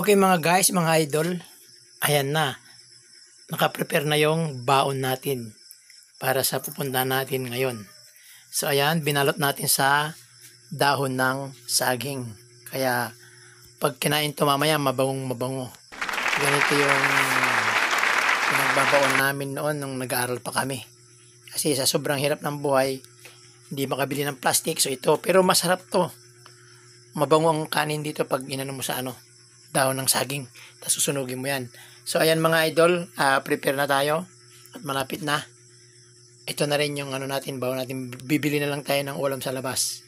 Okay mga guys, mga idol, ayan na. Nakaprepare na yung baon natin para sa pupunta natin ngayon. So ayan, binalot natin sa dahon ng saging. Kaya pag kinain to mamaya, mabangong mabango. Ganito yung pinagbabaon namin noon nung nag-aaral pa kami. Kasi sa sobrang hirap ng buhay, hindi makabili ng plastic. So ito, pero masarap to. Mabango ang kanin dito pag inano mo sa dahon ng saging. Tapos susunugin mo yan. So ayan mga idol, prepare na tayo. At malapit na. Ito na rin yung natin, baon natin. Bibili na lang tayo ng ulam sa labas.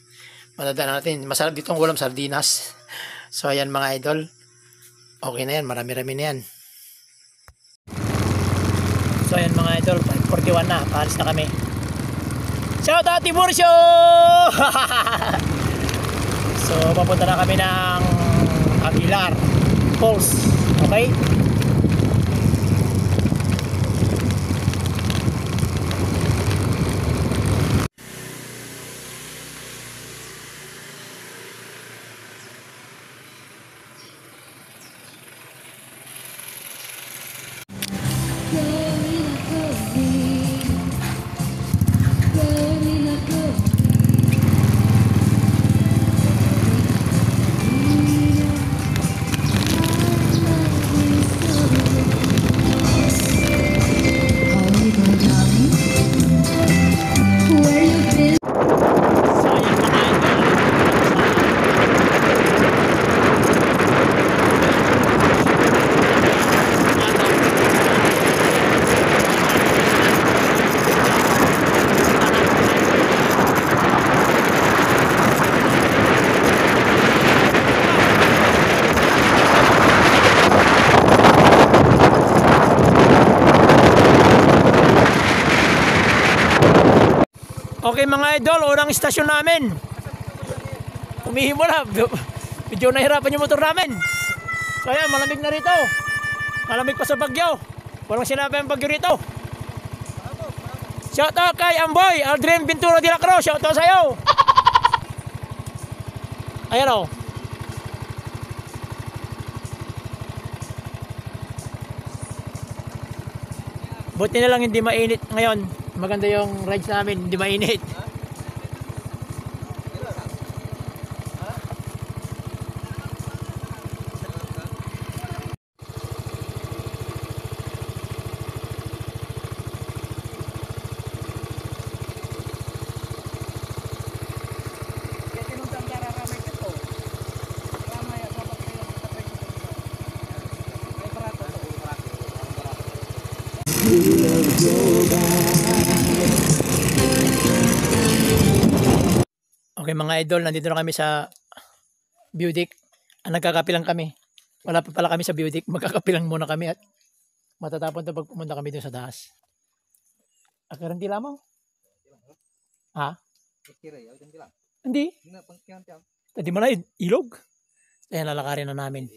Matandaan natin. Masarap dito ang ulam, sardinas. So ayan mga idol. Okay na yan, marami-rami na yan. So ayan mga idol, 41 na. Paalis na kami. Shout out Tiburcio! So papunta na kami ng Aguilar Falls. Okay? Okay mga idol, unang istasyon namin. Umihimo na. Medyo nahirapan yung motor namin. So ayan, malamig na rito. Malamig pa sa Bagyo. Walang sinabi ang Bagyo rito. Shout out kay Amboy, Aldrin Ventura de la Cruz. Shout out sa'yo. Ayan o. Buti na lang hindi mainit ngayon. Maganda yung rides namin, hindi mainit. Okay mga idol, nandito na kami sa Budik. Nagkakapilang kami. Wala pa pala kami sa Budik. Magkakapilang muna kami at matatapon na pag pumunta kami doon sa taas. Akaran di lamang? Ha? Hindi. Tadi mo na ilog. Kaya lalakarin na namin.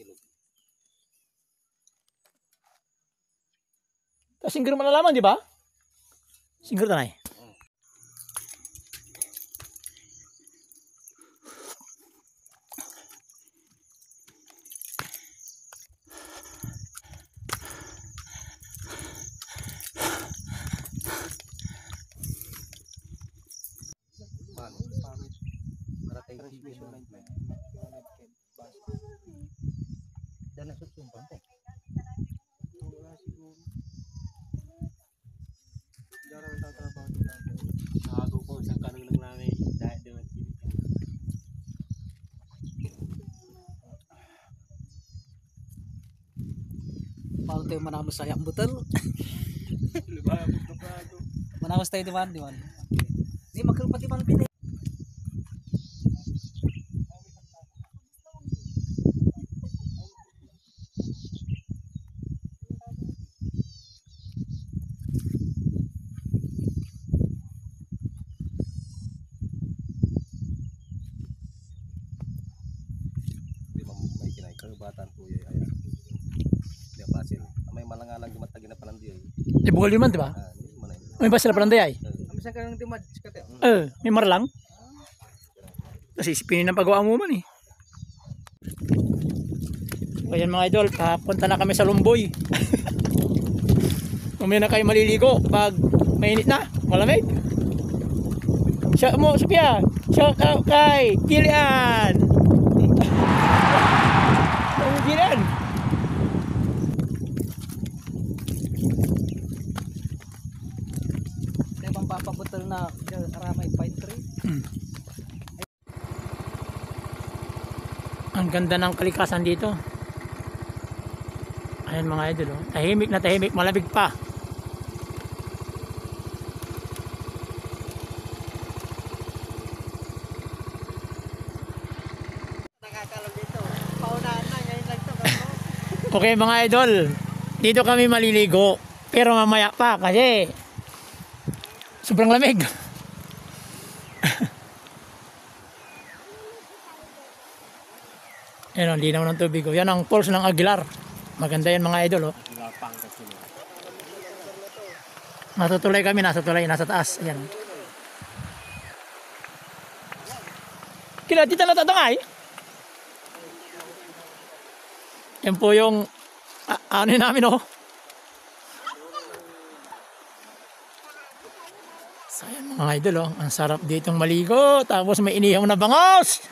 Tapos singgir mo na lamang, di ba? Singgir na eh. Dan nasusumbang po. Jarang tatrabaho dito. Ako po isang kanong lang namin dahil doon. Paano tayo manamos sayang butel? Manamos tayo di man. Di magkalpati man pinay. Batan po yun ayan. Di pasil. May malangalang di matagi na palandi ay. Di bukol di man, di ba? May ba sila palanday ay? Amisan ka nang timad kate. May marlang. Kasi isipinin ng pagawa mo man eh. So ayan mga idol, papunta na kami sa Lumboy. Mamaya na kayo maliligo pag mainit na, malamig. Shout mo, Sophia. Shout out kay Kilian. Kilian. Kaya bang papabutal na karamay pine tree. Ang ganda ng kalikasan dito. Ayan mga idol, oh. Tahimik na tahimik, malamig pa. Nakakalong dito. Paunahan na, ngayon lang ito. Okay mga idol, dito kami maliligo. Pero mamaya pa kasi sobrang lamig. Yan ang linaw ng tubig. Yan ang falls ng Aguilar. Maganda yan mga idol. Oh. Natutulay kami, nasa tulay, nasa taas. Yan. Kila dito na tatangay. Yan po yung ano namin oh. So yan mga idol oh. Ang sarap ditong maligo. Tapos may inihang na bangos.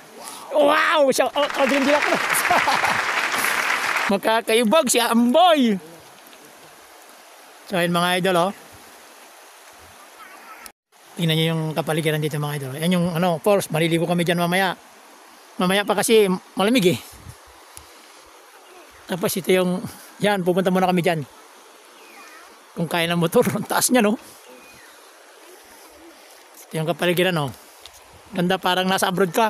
Wow! Shout out din dila ko. Makakaibag si Amboy. So ayun mga idol oh. Tingnan niyo yung kapaligiran dito mga idol. Yan yung ano, falls, maliligo kami diyan mamaya. Mamaya pa kasi malamig eh. Tapos ito yung yan, pupunta muna kami diyan. Kung kaya ng motor, ang taas niya no. Ito yung kapaligiran oh. Ganda, parang nasa abroad ka.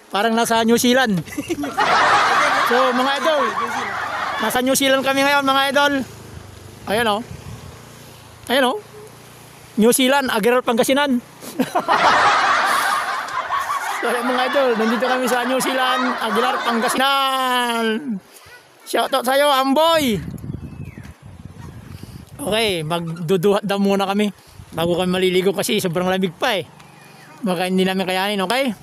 Parang nasa New Zealand. So mga idol, nasa New Zealand kami ngayon mga idol. Ayan o. Ayan o. New Zealand, Aguilar, Pangasinan. So mga idol, nandito kami sa New Zealand, Aguilar, Pangasinan. Shoutout sa'yo, Amboy. Okay, magduduhat daw muna kami bago kami maliligo kasi sobrang lamig pa eh. Baka hindi namin kayanin, okay?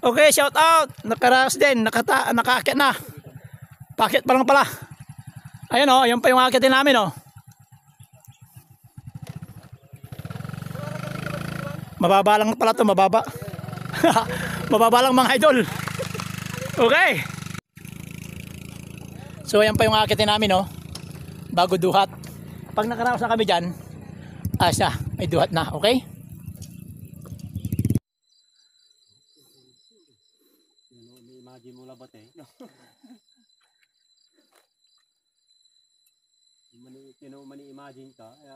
Okay, shout out. Nakaraos din, nakaakyat na. Pakyat pa lang pala. Ayun oh, yan pa yung akyatin namin oh. Mababa lang pala to, mababa. Mababa lang mga idol. Okay. So yan pa yung akyatin namin oh. Bago duhat. Pag nakaraos na kami diyan, asa, may duhat na, okay? Imagine mo labat eh. Mani-imagine ka. Kaya,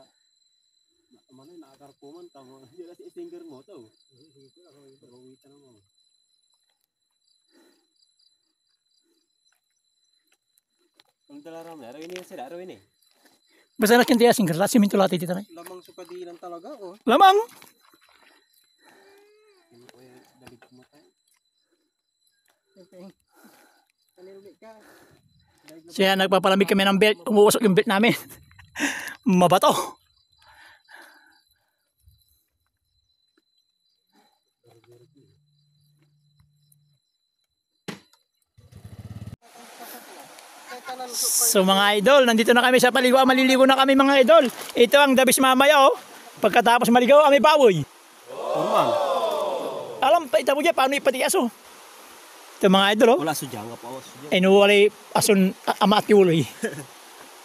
mana nakakarpuman ka mo. Hindi kasi isinger mo to. Pag-uwitan mo. Ang dalaram na. Arawin niya sila. Arawin eh. Basta na kintiya singer. Lasi minto lati dito na. Lamang sukadilan talaga oh. Lamang! Dalig kumatay. Siya nagpapalamig kami ng belt. Umuusok yung belt namin. Mabato. So mga idol, nandito na kami sa paligo. Maliligo na kami mga idol. Ito ang dabis mamaya oh. Pagkatapos maligaw, may baboy. Alam, ita mo dyan, paano ipatigas oh. Ito mga idol oh. Wala sudya nga pa. Ay nuwalay asun ama at yuloy.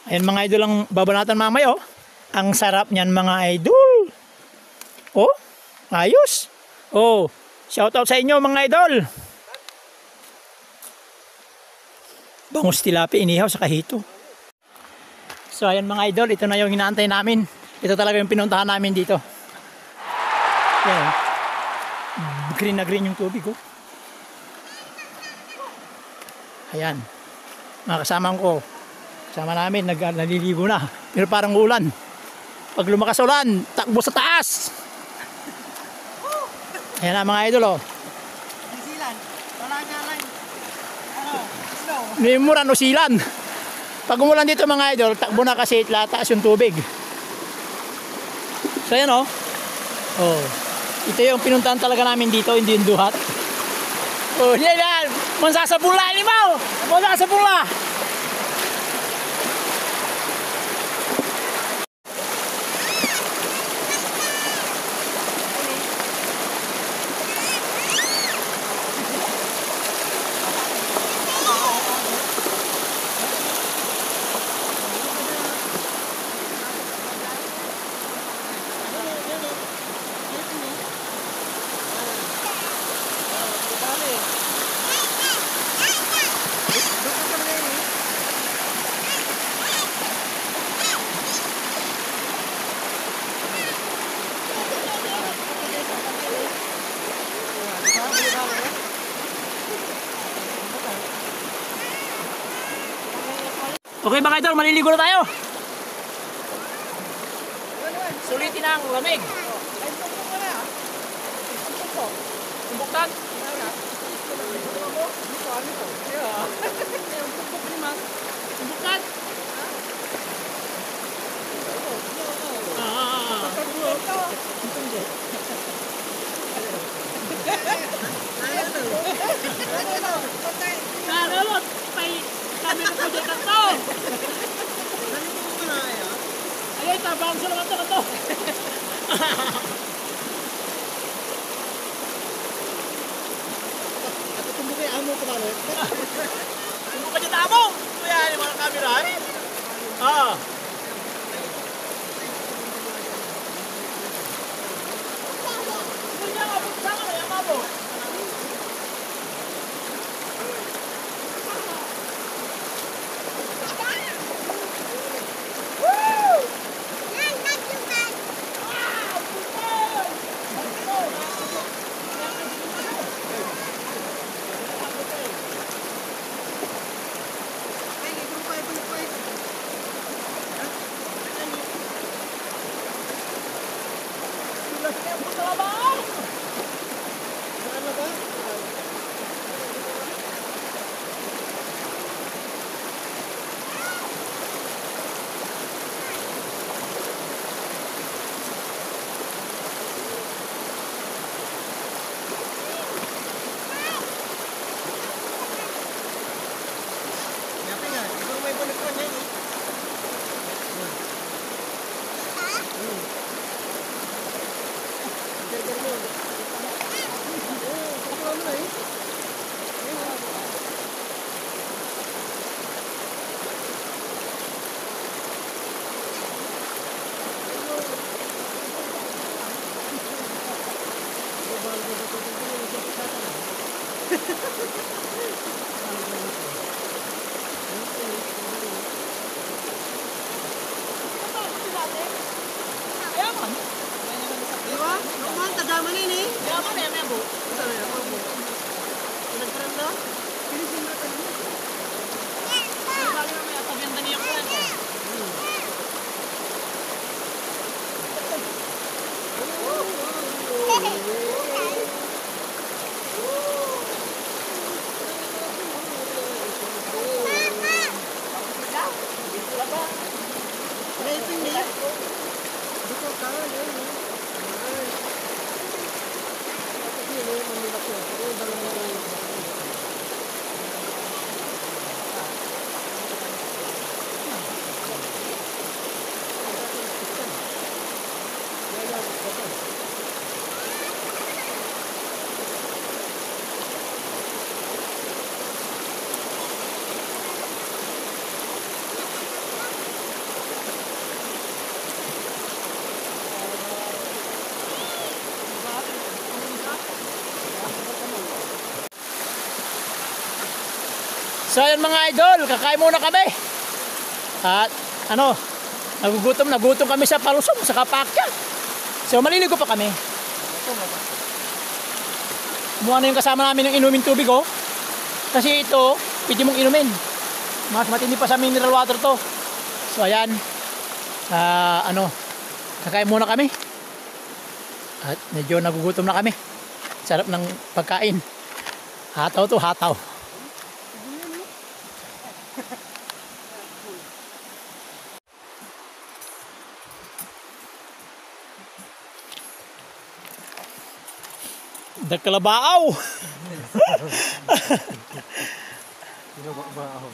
Ayan mga idol ang babanatan mamaya oh. Ang sarap niyan mga idol. Oh, ayos. Oh, shout out sa inyo mga idol. Bangus tilapia inihaw sa kahito. So ayan mga idol, ito na yung hinaantay namin. Ito talaga yung pinuntahan namin dito. Yan. Green na green yung tubig oh. Ayan. Mga kasama ko. Kasama namin naliligo na. Pero parang ulan. Pag lumakas ulan, takbo sa taas. Ayan na mga idol oh. New Zealand, wala nga lang. Ano, snow. Nimuran o silan. Pag umulan dito mga idol, takbo na kasi lataas yung tubig. So ayan oh. Oh. Ito yung pinuntahan talaga namin dito, hindi yung duhat. Oh, yan. Mansasabula ni Mau. Mansasabula. Okay mga idol, maliligo na tayo. Sulitin ang lamig. Tumbuktan. Tumbuktan. Karolot, may kami na project ang to. Ayun, tabang sa naman to. Tumbo kayo amo ko balo. Tumbo ka dyan tabong. Ito yan, yung mga camera. Ah. Punya nga, sama ka yung mabo. So ayun mga idol, kakain muna kami. At ano, nagugutom kami sa palusong, sa kapakya. So maliligo pa kami. Kumuha na yung kasama namin ng inumin tubig oh. Kasi ito, pwede mong inumin. Mas matindi pa sa mineral water to. So ayan, kakain muna kami. At medyo nagugutom na kami. Sarap ng pagkain. Hataw to, hataw. Nagkalabaaw. Ba ako?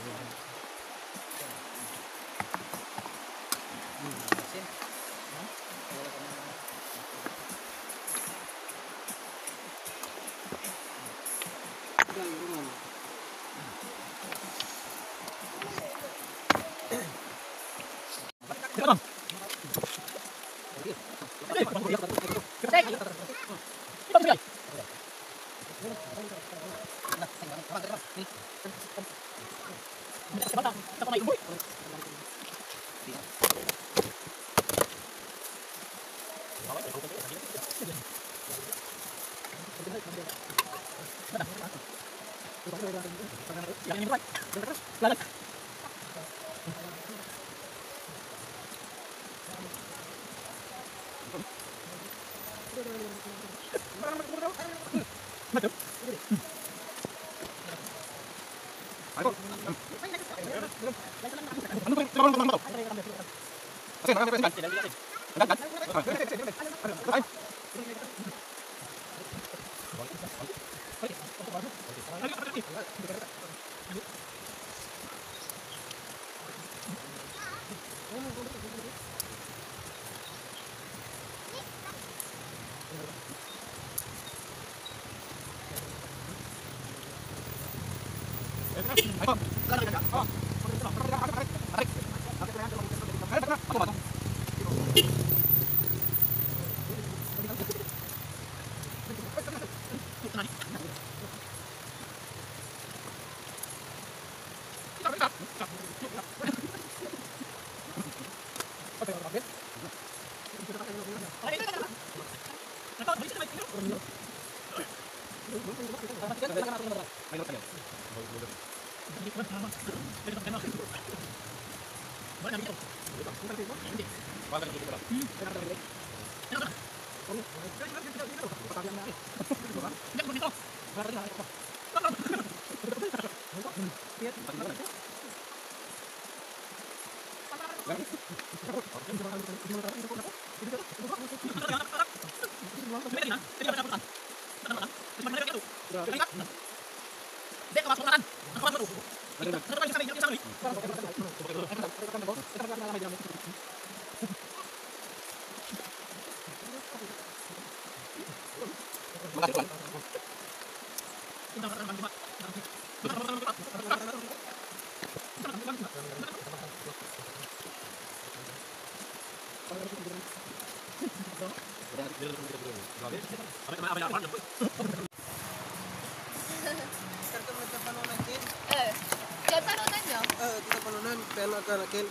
Kaya tanunan nyo? Kita panunan, kaya nakanakin.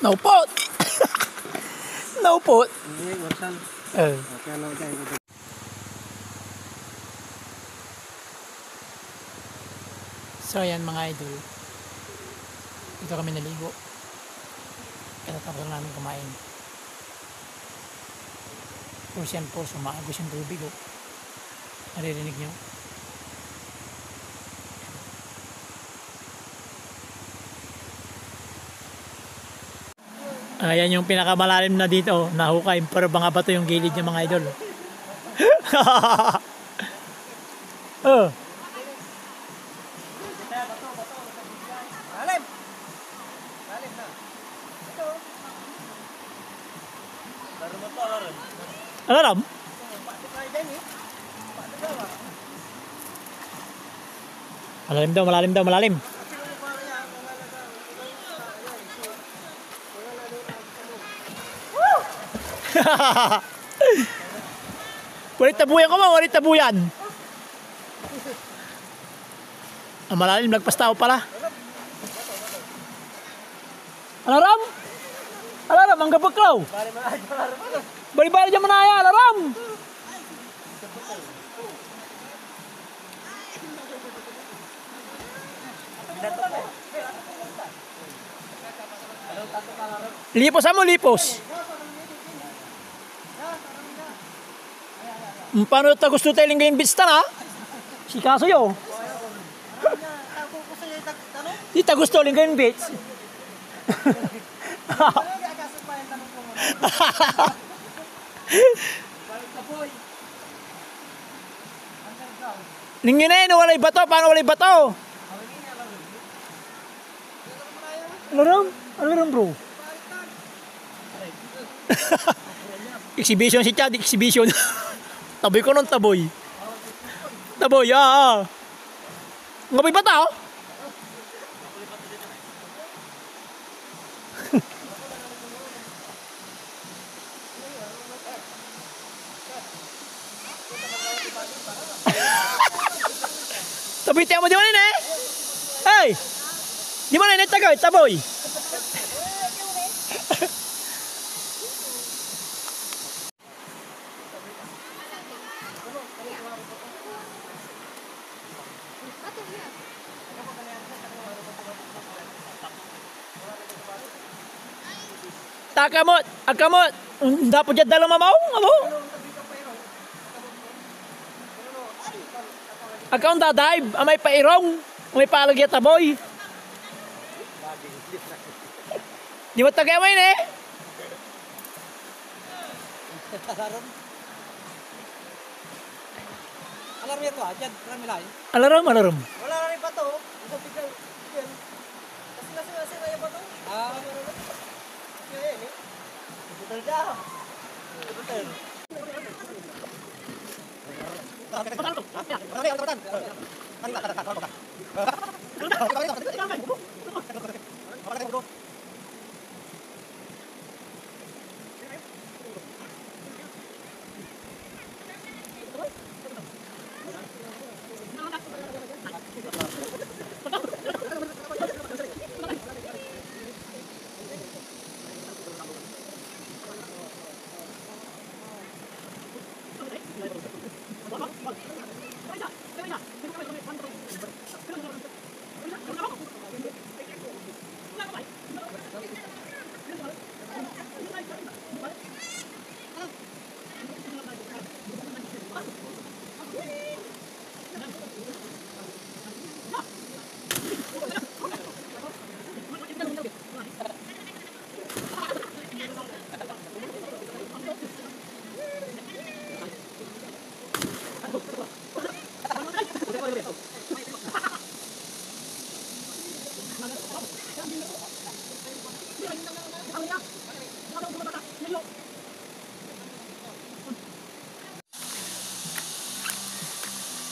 Naupot. Naupot. Hindi, warsan. Kaya na dyan. So ayan mga idol. Dito kami naligo. Katatapos lang namin kumain. Tapos yan po, sumaagos yung tubig. Oh. Naririnig nyo? Ayan yung pinakamalalim na dito. Nahukay. Pero mga bato yung gilid niya mga idol. Oh. Lalim! Lalim na. Ito. Laro mo to, laro. Alam? Pati kayo din eh. Pati daw ah. Malalim daw, malalim daw, malalim. Walit tabuyan ko mo, walit tabuyan. Ang malalim, nagpastaw pala. Alaram? Alaram, ang gabaklaw. Bali-bali dyan manaya, alaram. Lipos mo, lipos. Paano ito gusto tayo ngayon bitstan ha? Si kaso yo. Di ta gusto lang ngayon bits. Taboy. Underground. Ninginin, walay bato. Paano walay bato? Alarm? Alarm bro. Exhibition si Chad, exhibition. Taboy ko nun, taboy. Taboy, Ngaboy bata, oh. Taboy, tiyan mo, di man eh. Hey! Di man eh, tagay, taboy. Takamot, akamot. Dapat dyan dalang mamaw, amo. Akaw dadive, amay pairong, amay palagya taboy. Di mo tagay eh. Alarm yan ba? Diyan, marami lang. Alarm, alarm. Wala na rin pa to. Ito biglang. Kasi na yung bato. Kaya yan eh. Butal siya. Butal.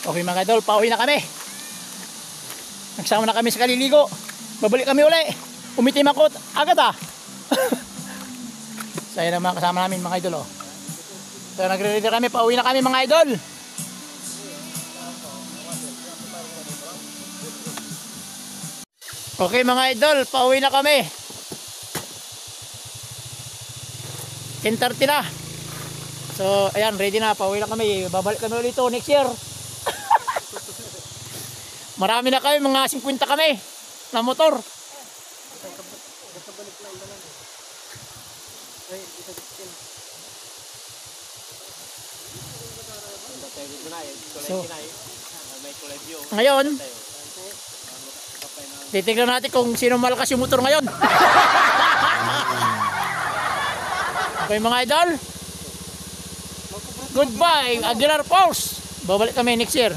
Okay mga idol, pauwi na kami. Nagsama na kami sa kaliligo. Babalik kami uli. Umitim ako agad Saya na mga kasama namin mga idol So nagre-ready kami, pauwi na kami mga idol. Okay mga idol, pauwi na kami. 10:30 na. So ayan, ready na, pauwi na kami. Babalik kami ulit next year. Marami na kami, mga 50 kami na motor. So, ngayon, titignan natin kung sino malakas yung motor ngayon. Okay mga idol, goodbye Aguilar Falls. Babalik kami next year.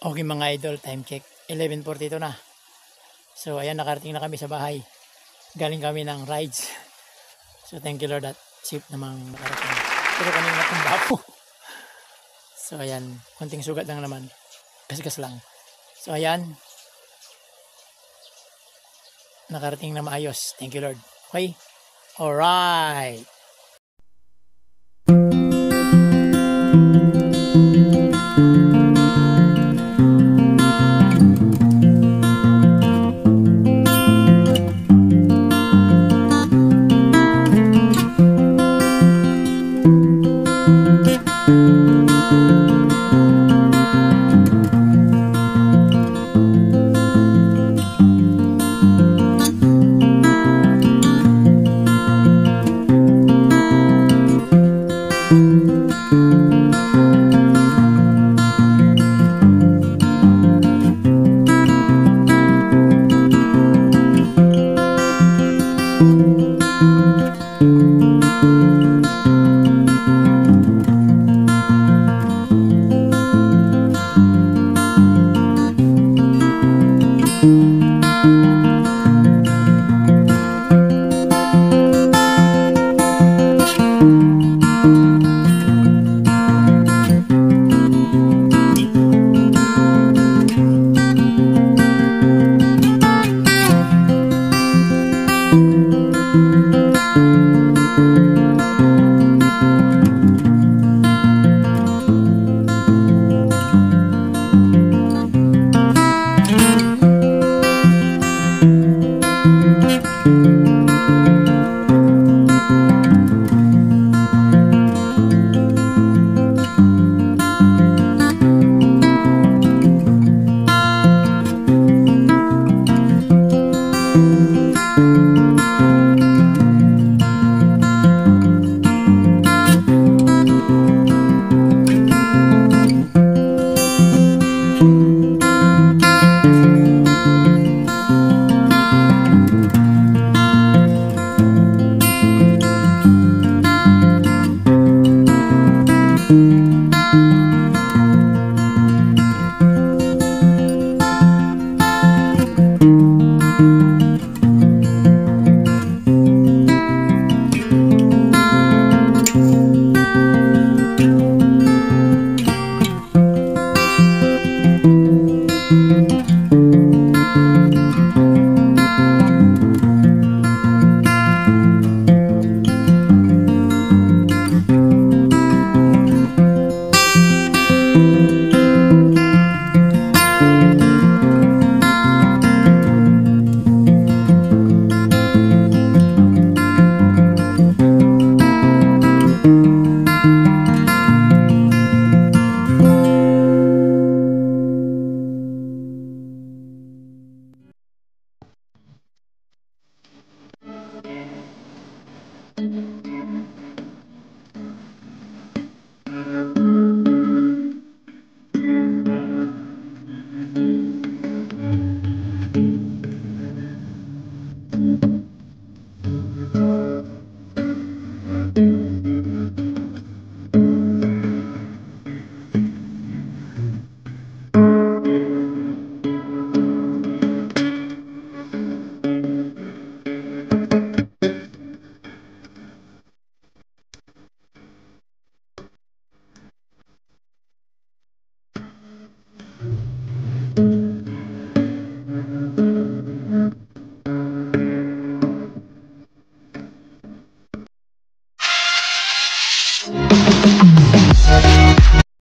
Okay mga idol, time check 11:42 na. So ayan, nakarating na kami sa bahay. Galing kami ng rides. So thank you Lord at safe namang nakarating. Pero kanina itong bapo. So ayan, konting sugat lang naman. Gasgas lang. So, ayan. Nakarating na maayos. Thank you, Lord. Okay? Alright.